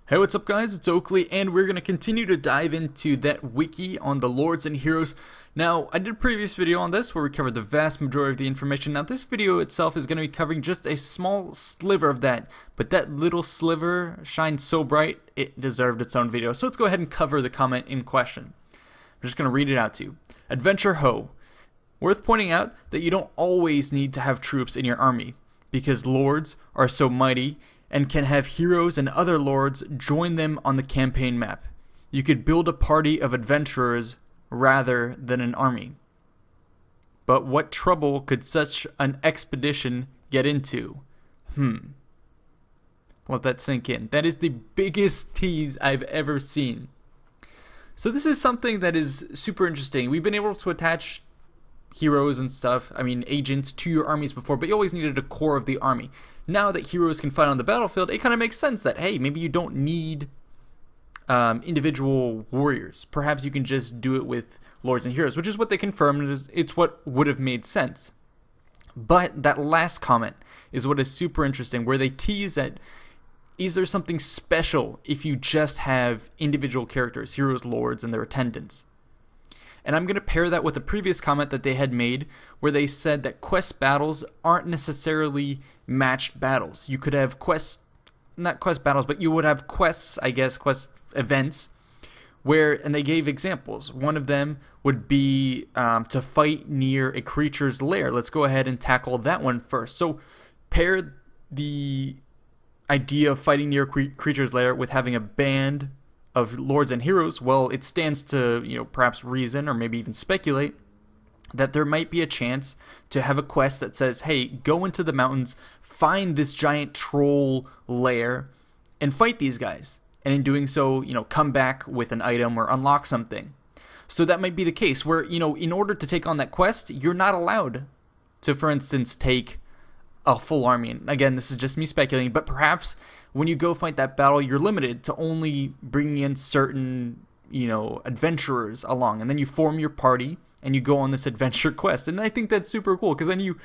Hey, what's up guys, it's Oakley, and we're going to continue to dive into that wiki on the lords and heroes. Now, I did a previous video on this where we covered the vast majority of the information. Now, this video itself is going to be covering just a small sliver of that, but that little sliver shines so bright, it deserved its own video. So let's go ahead and cover the comment in question. I'm just going to read it out to you. Adventure Ho. Worth pointing out that you don't always need to have troops in your army, because lords are so mighty and can have heroes and other lords join them on the campaign map. You could build a party of adventurers rather than an army. But what trouble could such an expedition get into? Let that sink in. That is the biggest tease I've ever seen. So this is something that is super interesting. We've been able to attach heroes and stuff, agents, to your armies before, but you always needed a core of the army. Now that heroes can fight on the battlefield, it kind of makes sense that, hey, maybe you don't need individual warriors. Perhaps you can just do it with lords and heroes, which is what they confirmed. It's what would have made sense. But that last comment is what is super interesting, where they tease that, is there something special if you just have individual characters, heroes, lords, and their attendants? And I'm going to pair that with a previous comment that they had made where they said that quest battles aren't necessarily matched battles. You could have not quest battles, but you would have quests, quest events where, and they gave examples. One of them would be to fight near a creature's lair. Let's go ahead and tackle that one first. So pair the idea of fighting near a creature's lair with having a band of lords and heroes. Well, it stands to, perhaps reason or maybe even speculate that there might be a chance to have a quest that says, hey, go into the mountains, find this giant troll lair, and fight these guys. And in doing so, come back with an item or unlock something. So that might be the case where, in order to take on that quest, you're not allowed to, for instance, take a full army. And again, this is just me speculating, but perhaps when you go fight that battle, you're limited to only bringing in certain, adventurers along, and then you form your party and you go on this adventure quest. And I think that's super cool, because then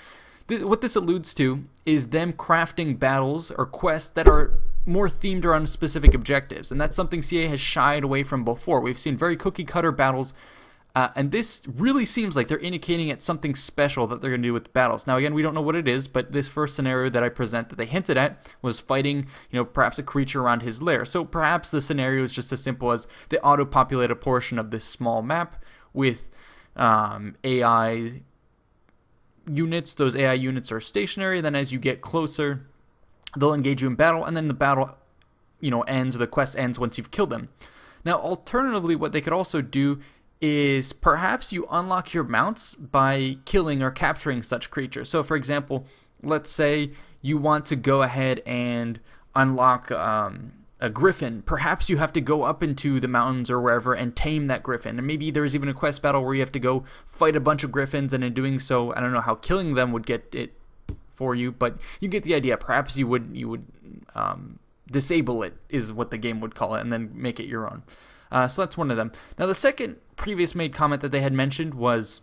what this alludes to is them crafting battles or quests that are more themed around specific objectives, and that's something CA has shied away from before. We've seen very cookie cutter battles. And this really seems like they're indicating it's something special that they're going to do with battles. Now, again, we don't know what it is, but this first scenario that I present that they hinted at was fighting, perhaps a creature around his lair. So perhaps the scenario is just as simple as they auto-populate a portion of this small map with AI units. Those AI units are stationary. Then as you get closer, they'll engage you in battle, and then the battle, ends, or the quest ends once you've killed them. Now, alternatively, what they could also do is perhaps you unlock your mounts by killing or capturing such creatures. So for example, let's say you want to go ahead and unlock a griffin. Perhaps you have to go up into the mountains or wherever and tame that griffin. And maybe there's even a quest battle where you have to go fight a bunch of griffins, and in doing so, I don't know how killing them would get it for you, but you get the idea. Perhaps you would disable it, is what the game would call it, and then make it your own. So that's one of them. Now, the second previous made comment that they had mentioned was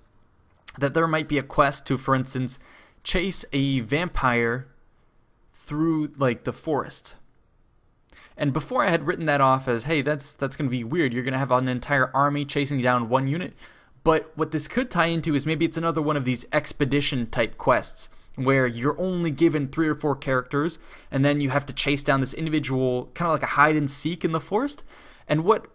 that there might be a quest to, for instance, chase a vampire through, the forest. And before I had written that off as, hey, that's going to be weird. You're going to have an entire army chasing down one unit. But what this could tie into is maybe it's another one of these expedition-type quests where you're only given 3 or 4 characters, and then you have to chase down this individual, kind of like a hide-and-seek in the forest. And what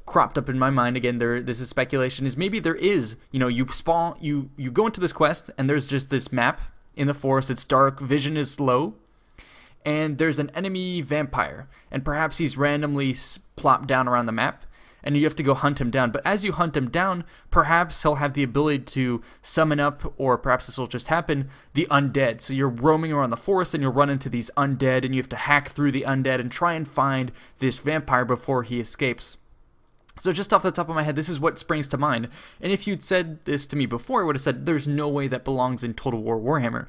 cropped up in my mind, again, this is speculation, is maybe there is, you go into this quest and there's just this map in the forest. It's dark, vision is low, and there's an enemy vampire, and perhaps he's randomly plopped down around the map, and you have to go hunt him down. But as you hunt him down, perhaps he'll have the ability to summon up, or perhaps this will just happen, the undead. So you're roaming around the forest and you'll run into these undead, and you have to hack through the undead and try and find this vampire before he escapes. So just off the top of my head, this is what springs to mind. And if you'd said this to me before, I would have said there's no way that belongs in Total War Warhammer.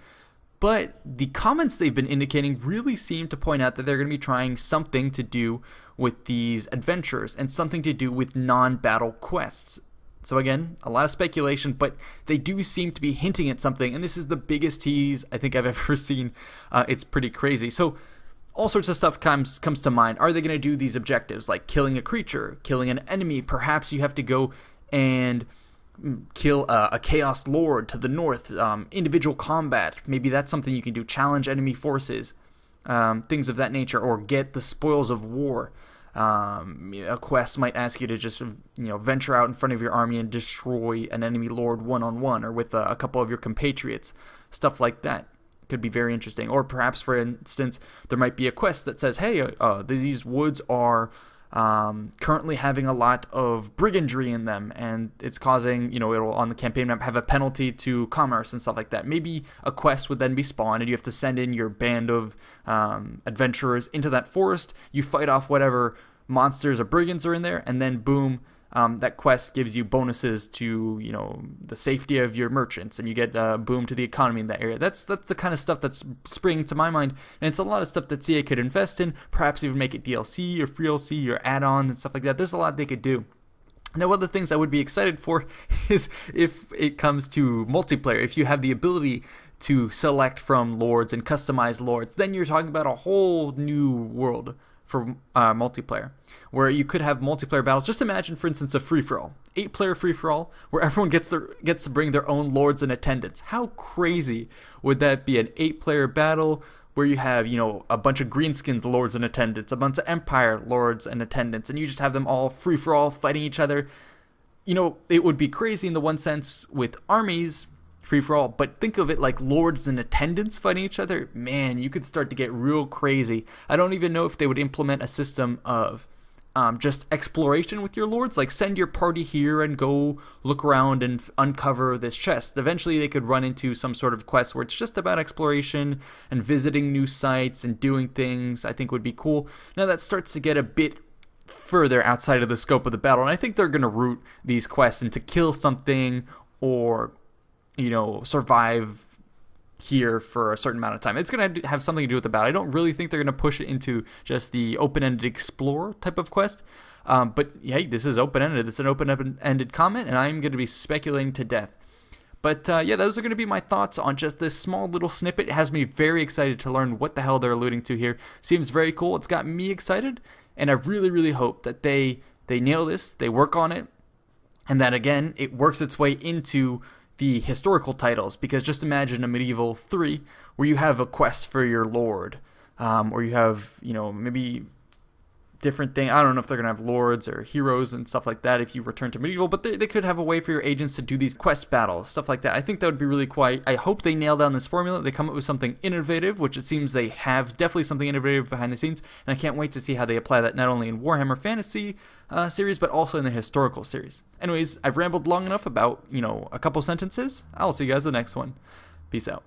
But the comments they've been indicating really seem to point out that they're going to be trying something to do with these adventures and something to do with non-battle quests. So again, a lot of speculation, but they do seem to be hinting at something, and this is the biggest tease I think I've ever seen. It's pretty crazy. So all sorts of stuff comes to mind. Are they going to do these objectives like killing a creature, killing an enemy? Perhaps you have to go and kill a Chaos Lord to the north, individual combat. Maybe that's something you can do, challenge enemy forces, things of that nature, or get the spoils of war. A quest might ask you to just venture out in front of your army and destroy an enemy lord one-on-one, or with a couple of your compatriots. Stuff like that could be very interesting. Or perhaps, for instance, there might be a quest that says, hey, these woods are currently having a lot of brigandry in them, and it's causing, it'll on the campaign map have a penalty to commerce and stuff like that. Maybe a quest would then be spawned, and you have to send in your band of adventurers into that forest. You fight off whatever monsters or brigands are in there, and then boom, that quest gives you bonuses to the safety of your merchants, and you get boom to the economy in that area. That's the kind of stuff that's springing to my mind, and it's a lot of stuff that CA could invest in, perhaps even make it DLC or free DLC or add-ons and stuff like that. There's a lot they could do. Now, one of the things I would be excited for is if it comes to multiplayer, if you have the ability to select from lords and customize lords, then you're talking about a whole new world for multiplayer, where you could have multiplayer battles. Just imagine, for instance, a free-for-all, 8-player free-for-all, where everyone gets to bring their own lords and attendants. How crazy would that be? An 8-player battle where you have, a bunch of greenskins lords and attendants, a bunch of Empire lords and attendants, and you just have them all free-for-all fighting each other. It would be crazy in the one sense with armies, free-for-all, but think of it like lords and attendants fighting each other. Man, you could start to get real crazy. I don't even know if they would implement a system of just exploration with your lords, like send your party here and go look around and uncover this chest. Eventually they could run into some sort of quest where it's just about exploration and visiting new sites and doing things. I think would be cool. Now that starts to get a bit further outside of the scope of the battle, and I think they're going to route these quests into kill something or survive here for a certain amount of time. It's going to have something to do with the battle. I don't really think they're going to push it into just the open-ended explore type of quest. But hey, this is open-ended. It's an open-ended comment, and I'm going to be speculating to death. But yeah, those are going to be my thoughts on just this small little snippet. It has me very excited to learn what the hell they're alluding to here. Seems very cool. It's got me excited, and I really, really hope that they nail this, they work on it, and that, again, it works its way into the historical titles. Because just imagine a Medieval 3 where you have a quest for your lord, or you have maybe different thing. I don't know if they're gonna have lords or heroes and stuff like that if you return to Medieval, but they could have a way for your agents to do these quest battles, stuff like that. I think that would be really cool. I hope they nail down this formula. They come up with something innovative, which it seems they have, definitely something innovative behind the scenes, and I can't wait to see how they apply that not only in Warhammer Fantasy series, but also in the historical series. Anyways, I've rambled long enough about a couple sentences. I'll see you guys in the next one. Peace out.